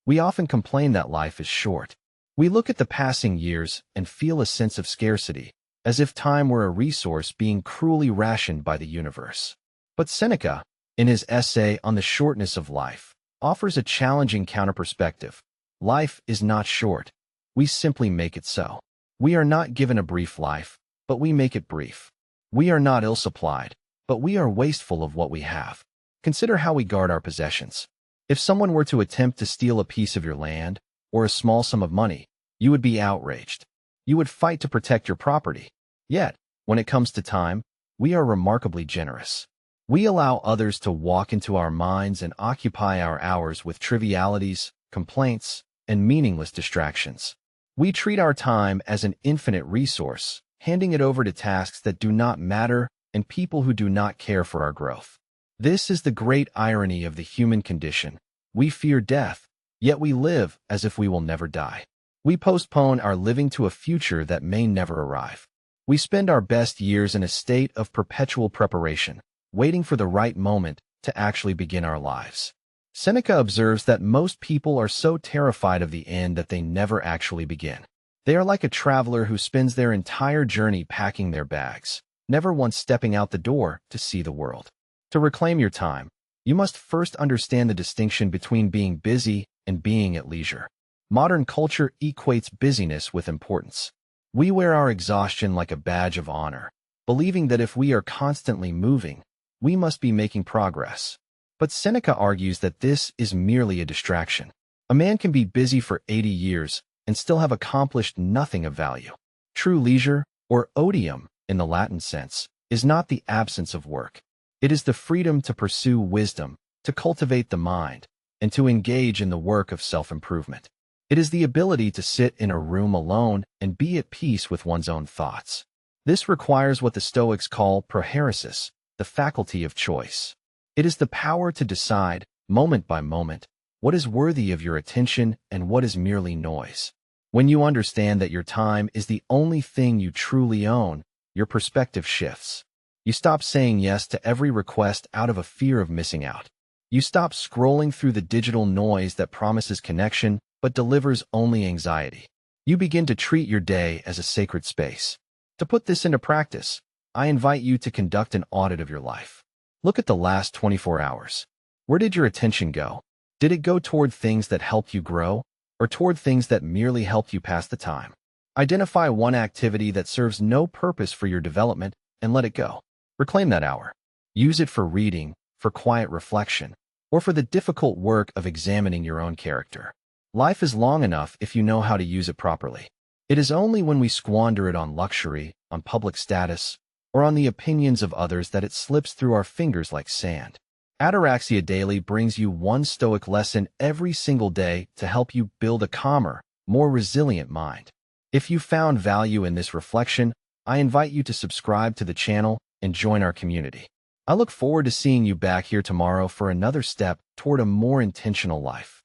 We often complain that life is short. We look at the passing years and feel a sense of scarcity, as if time were a resource being cruelly rationed by the universe. But Seneca, in his essay on the shortness of life, offers a challenging counterperspective. Life is not short. We simply make it so. We are not given a brief life, but we make it brief. We are not ill-supplied, but we are wasteful of what we have. Consider how we guard our possessions. If someone were to attempt to steal a piece of your land or a small sum of money, you would be outraged. You would fight to protect your property. Yet, when it comes to time, we are remarkably generous. We allow others to walk into our minds and occupy our hours with trivialities, complaints, and meaningless distractions. We treat our time as an infinite resource, handing it over to tasks that do not matter and people who do not care for our growth. This is the great irony of the human condition. We fear death, yet we live as if we will never die. We postpone our living to a future that may never arrive. We spend our best years in a state of perpetual preparation, waiting for the right moment to actually begin our lives. Seneca observes that most people are so terrified of the end that they never actually begin. They are like a traveler who spends their entire journey packing their bags, never once stepping out the door to see the world. To reclaim your time, you must first understand the distinction between being busy and being at leisure. Modern culture equates busyness with importance. We wear our exhaustion like a badge of honor, believing that if we are constantly moving, we must be making progress. But Seneca argues that this is merely a distraction. A man can be busy for 80 years and still have accomplished nothing of value. True leisure, or odium in the Latin sense, is not the absence of work. It is the freedom to pursue wisdom, to cultivate the mind, and to engage in the work of self-improvement. It is the ability to sit in a room alone and be at peace with one's own thoughts. This requires what the Stoics call prohairesis, the faculty of choice. It is the power to decide, moment by moment, what is worthy of your attention and what is merely noise. When you understand that your time is the only thing you truly own, your perspective shifts. You stop saying yes to every request out of a fear of missing out. You stop scrolling through the digital noise that promises connection but delivers only anxiety. You begin to treat your day as a sacred space. To put this into practice, I invite you to conduct an audit of your life. Look at the last 24 hours. Where did your attention go? Did it go toward things that helped you grow, or toward things that merely helped you pass the time? Identify one activity that serves no purpose for your development and let it go. Reclaim that hour. Use it for reading, for quiet reflection, or for the difficult work of examining your own character. Life is long enough if you know how to use it properly. It is only when we squander it on luxury, on public status, or on the opinions of others that it slips through our fingers like sand. Ataraxia Daily brings you one Stoic lesson every single day to help you build a calmer, more resilient mind. If you found value in this reflection, I invite you to subscribe to the channel and join our community. I look forward to seeing you back here tomorrow for another step toward a more intentional life.